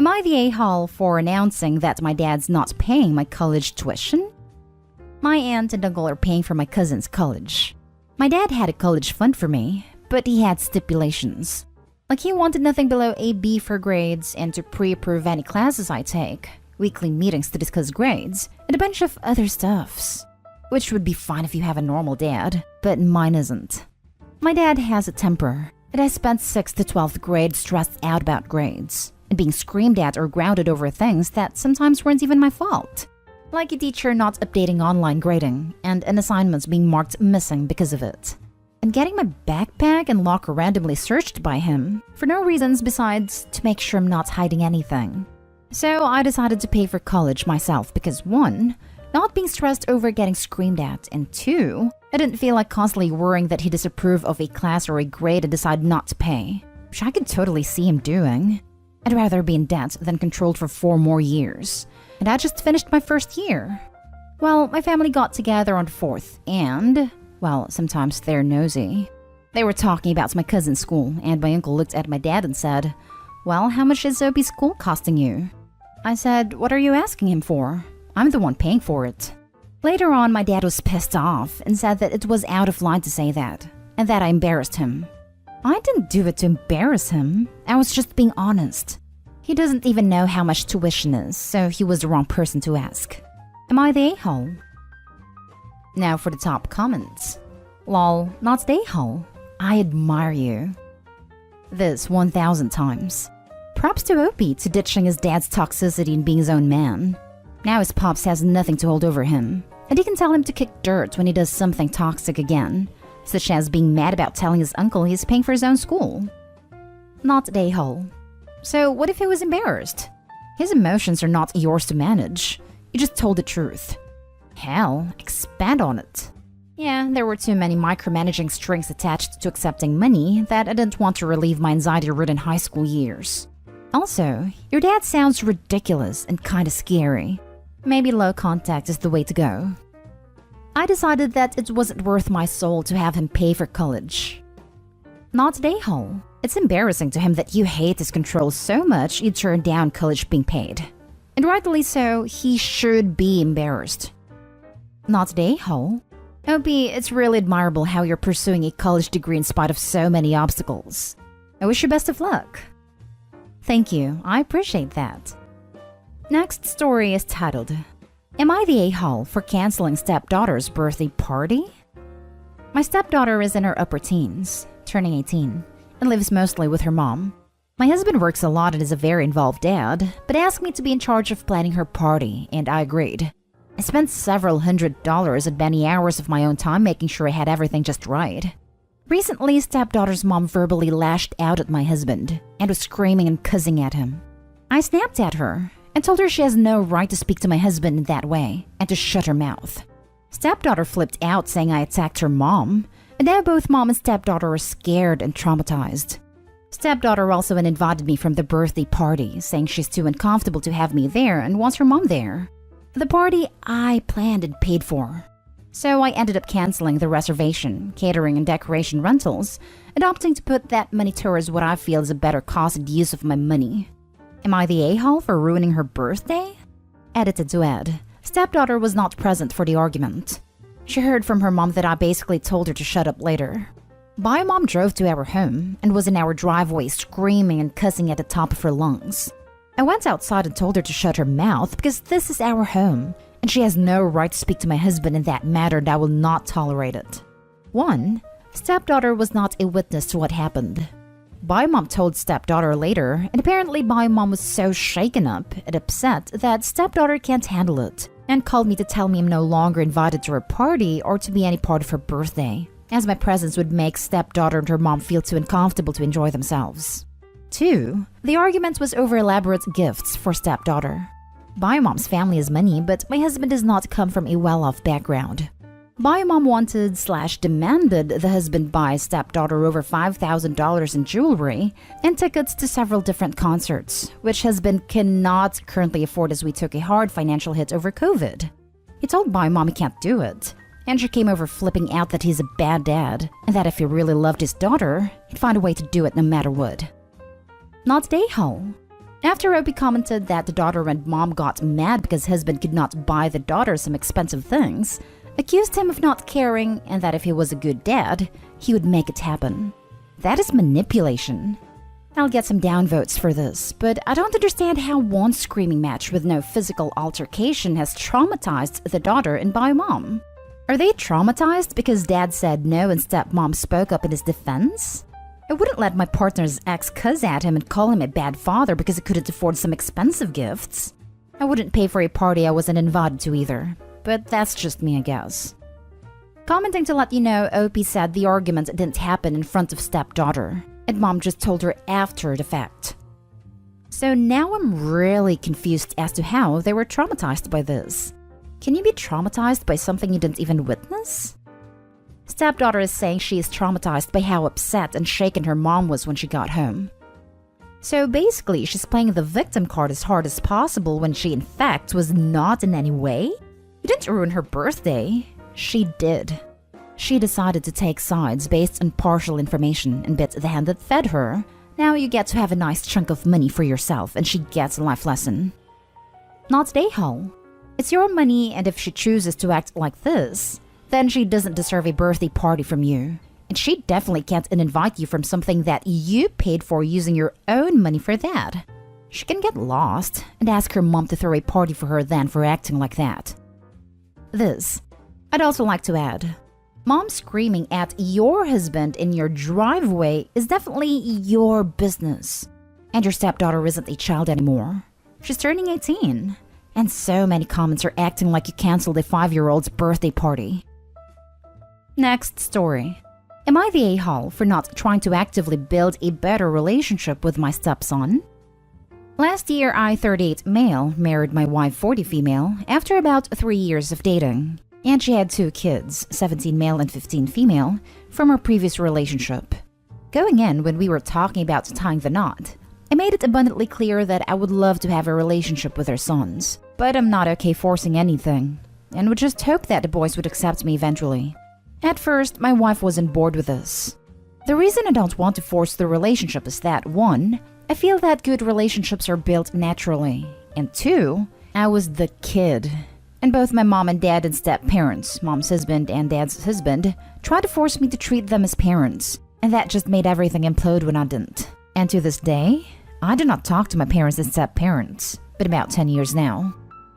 Am I the a-hole for announcing that my dad's not paying my college tuition? My aunt and uncle are paying for my cousin's college. My dad had a college fund for me, but he had stipulations. Like he wanted nothing below a B for grades and to pre-approve any classes I take, weekly meetings to discuss grades, and a bunch of other stuffs. Which would be fine if you have a normal dad, but mine isn't. My dad has a temper, and I spent 6th to 12th grade stressed out about grades, and being screamed at or grounded over things that sometimes weren't even my fault. Like a teacher not updating online grading, and an assignment being marked missing because of it. And getting my backpack and locker randomly searched by him, for no reasons besides to make sure I'm not hiding anything. So I decided to pay for college myself because 1, not being stressed over getting screamed at, and 2, I didn't feel like constantly worrying that he'd disapprove of a class or a grade and decide not to pay, which I could totally see him doing. I'd rather be in debt than controlled for 4 more years, and I just finished my first year. Well, my family got together on 4th, and, well, sometimes they're nosy. They were talking about my cousin's school, and my uncle looked at my dad and said, "Well, how much is Opie's school costing you?" I said, "What are you asking him for? I'm the one paying for it." Later on, my dad was pissed off and said that it was out of line to say that, and that I embarrassed him. I didn't do it to embarrass him. I was just being honest. He doesn't even know how much tuition is, so he was the wrong person to ask. Am I the a-hole? Now for the top comments. Lol, not the a-hole. I admire you. This 1,000 times. Props to Opie to ditching his dad's toxicity and being his own man. Now his pops has nothing to hold over him, and he can tell him to kick dirt when he does something toxic again, such as being mad about telling his uncle he's paying for his own school. Not the a-hole. So what if he was embarrassed? His emotions are not yours to manage. You just told the truth. Hell, expand on it. Yeah, there were too many micromanaging strings attached to accepting money that I didn't want to relieve my anxiety-ridden high school years. Also, your dad sounds ridiculous and kinda scary. Maybe low contact is the way to go. I decided that it wasn't worth my soul to have him pay for college. Not the a-hole. It's embarrassing to him that you hate his control so much you turn down college being paid. And rightly so, he should be embarrassed. Not the a-hole. Opie, it's really admirable how you're pursuing a college degree in spite of so many obstacles. I wish you best of luck. Thank you, I appreciate that. Next story is titled, Am I the a-hole for canceling stepdaughter's birthday party? My stepdaughter is in her upper teens, turning 18, and lives mostly with her mom. My husband works a lot and is a very involved dad, but asked me to be in charge of planning her party, and I agreed. I spent several $100s and many hours of my own time making sure I had everything just right. Recently, stepdaughter's mom verbally lashed out at my husband and was screaming and cussing at him. I snapped at her and told her she has no right to speak to my husband in that way and to shut her mouth. Stepdaughter flipped out saying I attacked her mom, and now both mom and stepdaughter are scared and traumatized. Stepdaughter also uninvited me from the birthday party, saying she's too uncomfortable to have me there and wants her mom there. The party I planned and paid for. So I ended up canceling the reservation, catering and decoration rentals, and opting to put that money towards what I feel is a better cost and use of my money. Am I the a-hole for ruining her birthday? Edited to Ed. Stepdaughter was not present for the argument. She heard from her mom that I basically told her to shut up later. Bio mom drove to our home and was in our driveway screaming and cussing at the top of her lungs. I went outside and told her to shut her mouth because this is our home, and she has no right to speak to my husband in that matter, and I will not tolerate it. 1. Stepdaughter was not a witness to what happened. Bio mom told stepdaughter later, and apparently Bio mom was so shaken up and upset that stepdaughter can't handle it, and called me to tell me I'm no longer invited to her party or to be any part of her birthday, as my presence would make stepdaughter and her mom feel too uncomfortable to enjoy themselves. 2. The argument was over elaborate gifts for stepdaughter. Bio mom's family has money, but my husband does not come from a well-off background. Bio mom wanted/demanded the husband buy stepdaughter over $5,000 in jewelry and tickets to several different concerts, which husband cannot currently afford as we took a hard financial hit over COVID. He told Bio mom he can't do it, and she came over flipping out that he's a bad dad, and that if he really loved his daughter, he'd find a way to do it no matter what. Not the a-hole. After Opie commented that the daughter and mom got mad because husband could not buy the daughter some expensive things, accused him of not caring and that if he was a good dad, he would make it happen. That is manipulation. I'll get some downvotes for this, but I don't understand how one screaming match with no physical altercation has traumatized the daughter and by mom. Are they traumatized because dad said no and stepmom spoke up in his defense? I wouldn't let my partner's ex cuss at him and call him a bad father because he couldn't afford some expensive gifts. I wouldn't pay for a party I wasn't invited to either, but that's just me, I guess. Commenting to let you know, Opie said the argument didn't happen in front of stepdaughter, and mom just told her after the fact. So now I'm really confused as to how they were traumatized by this. Can you be traumatized by something you didn't even witness? Stepdaughter is saying she is traumatized by how upset and shaken her mom was when she got home. So basically, she's playing the victim card as hard as possible when she in fact was not in any way? You didn't ruin her birthday. She did. She decided to take sides based on partial information and bit the hand that fed her. Now you get to have a nice chunk of money for yourself and she gets a life lesson. Not a-hole. It's your money, and if she chooses to act like this, then she doesn't deserve a birthday party from you. And she definitely can't invite you from something that you paid for using your own money for that. She can get lost and ask her mom to throw a party for her then for acting like that. This, I'd also like to add, mom screaming at your husband in your driveway is definitely your business. And your stepdaughter isn't a child anymore. She's turning 18. And so many comments are acting like you canceled a 5-year-old's birthday party. Next story. Am I the a-hole for not trying to actively build a better relationship with my stepson? Last year, I, 38 male, married my wife, 40 female, after about 3 years of dating. And she had 2 kids, 17 male and 15 female, from her previous relationship. Going in, when we were talking about tying the knot, I made it abundantly clear that I would love to have a relationship with their sons, but I'm not okay forcing anything, and would just hope that the boys would accept me eventually. At first, my wife wasn't bored with this. The reason I don't want to force the relationship is that 1, I feel that good relationships are built naturally, and 2, I was the kid. And both my mom and dad and step-parents, mom's husband and dad's husband, tried to force me to treat them as parents, and that just made everything implode when I didn't. And to this day, I do not talk to my parents as step-parents, but about 10 years now.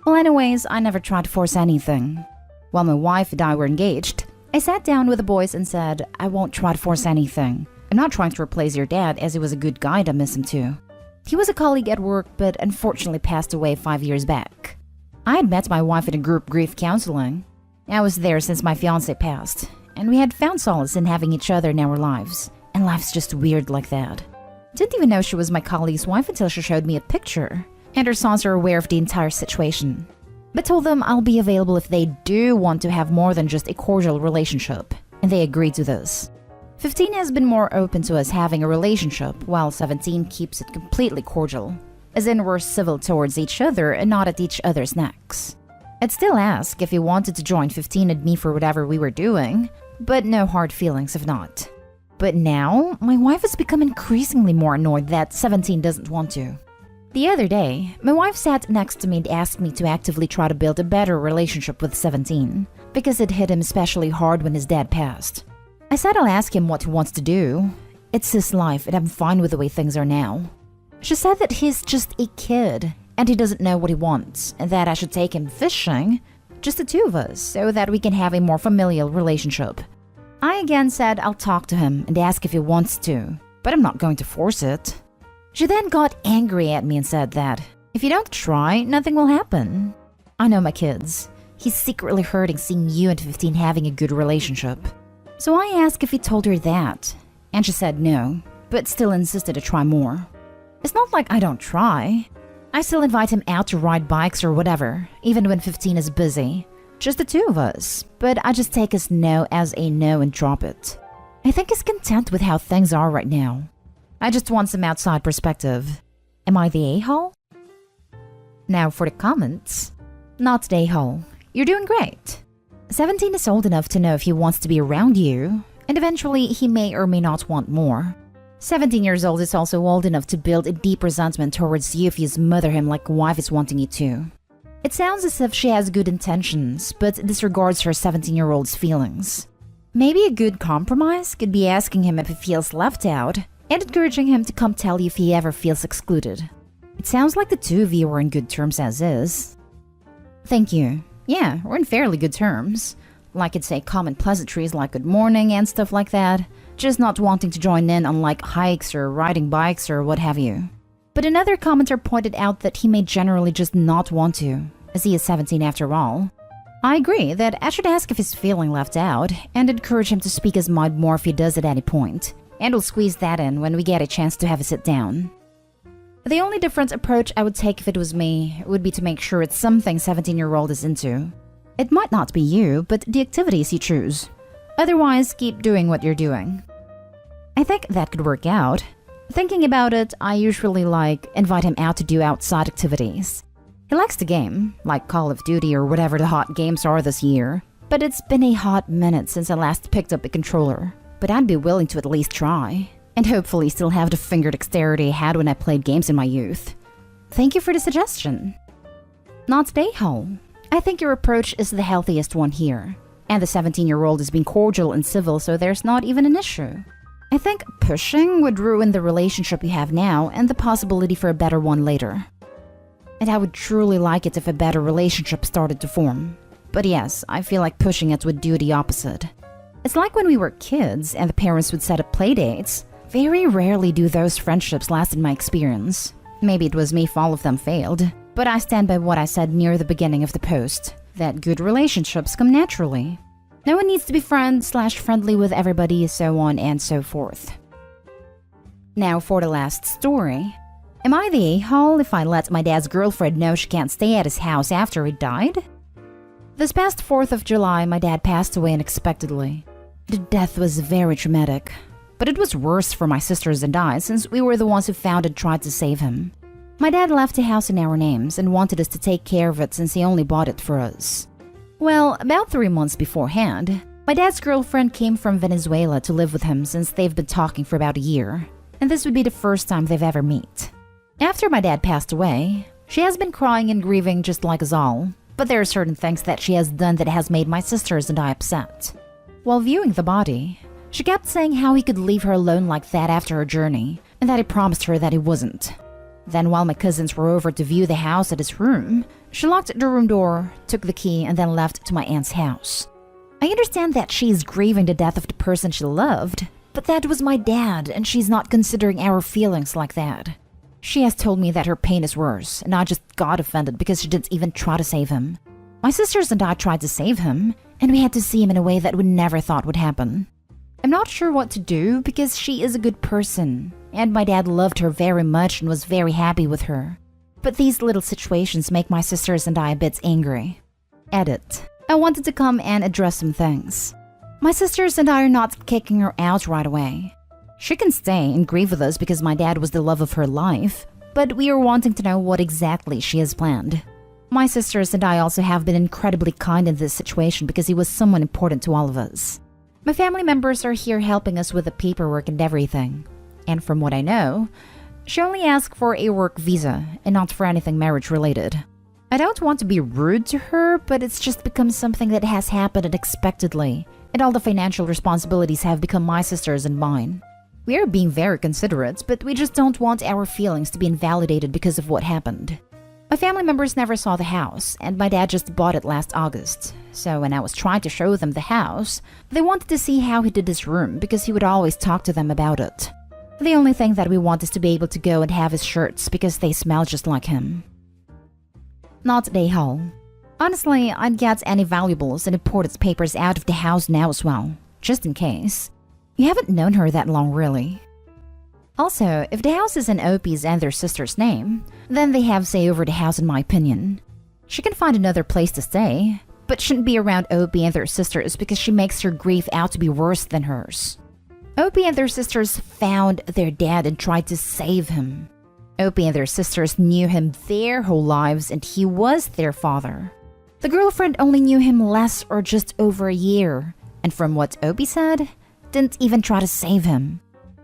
Well, anyways, I never tried to force anything. While my wife and I were engaged, I sat down with the boys and said, I won't try to force anything. I'm not trying to replace your dad, as he was a good guy and I miss him too. He was a colleague at work, but unfortunately passed away 5 years back. I had met my wife in a group grief counseling. I was there since my fiancé passed, and we had found solace in having each other in our lives. And life's just weird like that. Didn't even know she was my colleague's wife until she showed me a picture, and her sons are aware of the entire situation. But told them I'll be available if they do want to have more than just a cordial relationship, and they agreed to this. 15 has been more open to us having a relationship, while 17 keeps it completely cordial, as in we're civil towards each other and not at each other's necks. I'd still ask if he wanted to join 15 and me for whatever we were doing, but no hard feelings if not. But now, my wife has become increasingly more annoyed that 17 doesn't want to. The other day, my wife sat next to me and asked me to actively try to build a better relationship with 17, because it hit him especially hard when his dad passed. I said I'll ask him what he wants to do. It's his life and I'm fine with the way things are now. She said that he's just a kid and he doesn't know what he wants, and that I should take him fishing, just the 2 of us, so that we can have a more familial relationship. I again said I'll talk to him and ask if he wants to, but I'm not going to force it. She then got angry at me and said that if you don't try, nothing will happen. I know my kids. He's secretly hurting seeing you and 15 having a good relationship. So I asked if he told her that, and she said no, but still insisted to try more. It's not like I don't try. I still invite him out to ride bikes or whatever, even when 15 is busy. Just the 2 of us, but I just take his no as a no and drop it. I think he's content with how things are right now. I just want some outside perspective. Am I the a-hole? Now for the comments. Not the a-hole. You're doing great. 17 is old enough to know if he wants to be around you, and eventually he may or may not want more. 17 years old is also old enough to build a deep resentment towards you if you smother him like a wife is wanting you to. It sounds as if she has good intentions, but disregards her 17-year-old's feelings. Maybe a good compromise could be asking him if he feels left out and encouraging him to come tell you if he ever feels excluded. It sounds like the two of you are in good terms as is. Thank you. Yeah, we're in fairly good terms. Like I'd say common pleasantries like good morning and stuff like that. Just not wanting to join in on like hikes or riding bikes or what have you. But another commenter pointed out that he may generally just not want to, as he is 17 after all. I agree that I should ask if he's feeling left out and encourage him to speak his mind more if he does at any point, and we'll squeeze that in when we get a chance to have a sit down. The only different approach I would take if it was me would be to make sure it's something 17-year-old is into. It might not be you, but the activities you choose. Otherwise, keep doing what you're doing. I think that could work out. Thinking about it, I usually invite him out to do outside activities. He likes to game, like Call of Duty or whatever the hot games are this year. But it's been a hot minute since I last picked up a controller. But I'd be willing to at least try. And hopefully still have the finger dexterity I had when I played games in my youth. Thank you for the suggestion. Not Day-Hole. I think your approach is the healthiest one here. And the 17-year-old is being cordial and civil, so there's not even an issue. I think pushing would ruin the relationship you have now and the possibility for a better one later. And I would truly like it if a better relationship started to form. But yes, I feel like pushing it would do the opposite. It's like when we were kids and the parents would set up play dates. Very rarely do those friendships last in my experience. Maybe it was me if all of them failed. But I stand by what I said near the beginning of the post, that good relationships come naturally. No one needs to be friendly with everybody, so on and so forth. Now for the last story. Am I the a-hole if I let my dad's girlfriend know she can't stay at his house after he died? This past 4th of July, my dad passed away unexpectedly. The death was very traumatic. But it was worse for my sisters and I since we were the ones who found and tried to save him. My dad left the house in our names and wanted us to take care of it since he only bought it for us. Well, about 3 months beforehand, my dad's girlfriend came from Venezuela to live with him since they've been talking for about a year, and this would be the first time they've ever met. After my dad passed away, she has been crying and grieving just like us all, but there are certain things that she has done that has made my sisters and I upset. While viewing the body, she kept saying how he could leave her alone like that after her journey, and that he promised her that he wasn't. Then while my cousins were over to view the house at his room, she locked the room door, took the key, and then left to my aunt's house. I understand that she is grieving the death of the person she loved, but that was my dad, and she's not considering our feelings like that. She has told me that her pain is worse, and I just got offended because she didn't even try to save him. My sisters and I tried to save him, and we had to see him in a way that we never thought would happen. I'm not sure what to do because she is a good person, and my dad loved her very much and was very happy with her. But these little situations make my sisters and I a bit angry. Edit. I wanted to come and address some things. My sisters and I are not kicking her out right away. She can stay and grieve with us because my dad was the love of her life, but we are wanting to know what exactly she has planned. My sisters and I also have been incredibly kind in this situation because he was someone important to all of us. My family members are here helping us with the paperwork and everything. And from what I know, she only asked for a work visa and not for anything marriage related. I don't want to be rude to her, but it's just become something that has happened unexpectedly, and all the financial responsibilities have become my sister's and mine. We are being very considerate, but we just don't want our feelings to be invalidated because of what happened. My family members never saw the house, and my dad just bought it last August. So when I was trying to show them the house, they wanted to see how he did his room because he would always talk to them about it. The only thing that we want is to be able to go and have his shirts because they smell just like him. Not Day-Hole. Honestly, I'd get any valuables and important papers out of the house now as well, just in case. You haven't known her that long, really. Also, if the house is in Opie's and their sister's name, then they have say over the house in my opinion. She can find another place to stay, but shouldn't be around Opie and their sisters because she makes her grief out to be worse than hers. Opie and their sisters found their dad and tried to save him. Opie and their sisters knew him their whole lives and he was their father. The girlfriend only knew him less or just over a year, and from what Opie said, didn't even try to save him.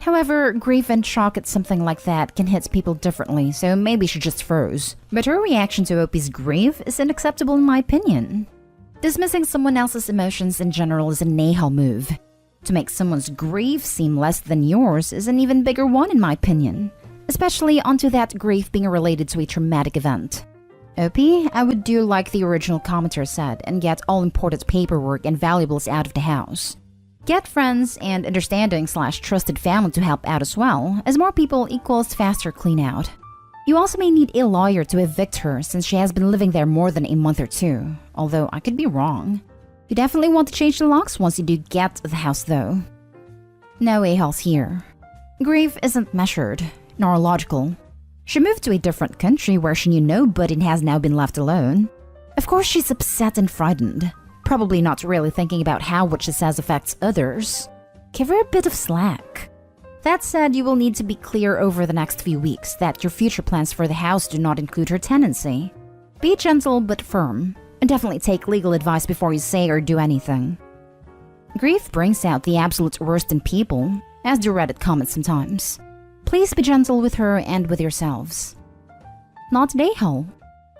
However, grief and shock at something like that can hit people differently, so maybe she just froze. But her reaction to Opie's grief is unacceptable in my opinion. Dismissing someone else's emotions in general is a Nehal move. To make someone's grief seem less than yours is an even bigger one in my opinion, especially onto that grief being related to a traumatic event. Opie, I would do like the original commenter said and get all important paperwork and valuables out of the house. Get friends and understanding/trusted family to help out as well, as more people equals faster clean out. You also may need a lawyer to evict her since she has been living there more than a month or two, although I could be wrong. You definitely want to change the locks once you do get the house though. No a-holes here. Grief isn't measured, nor logical. She moved to a different country where she knew nobody and has now been left alone. Of course she's upset and frightened, probably not really thinking about how what she says affects others. Give her a bit of slack. That said, you will need to be clear over the next few weeks that your future plans for the house do not include her tenancy. Be gentle but firm, and definitely take legal advice before you say or do anything. Grief brings out the absolute worst in people, as do Reddit comments sometimes. Please be gentle with her and with yourselves. Not Nehal.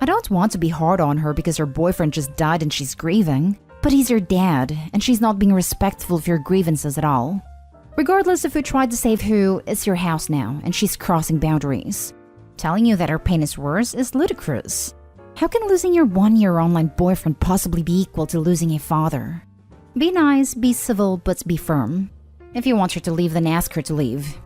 I don't want to be hard on her because her boyfriend just died and she's grieving, but he's your dad, and she's not being respectful of your grievances at all. Regardless of who tried to save who, it's your house now, and she's crossing boundaries. Telling you that her pain is worse is ludicrous. How can losing your one-year online boyfriend possibly be equal to losing a father? Be nice, be civil, but be firm. If you want her to leave, then ask her to leave.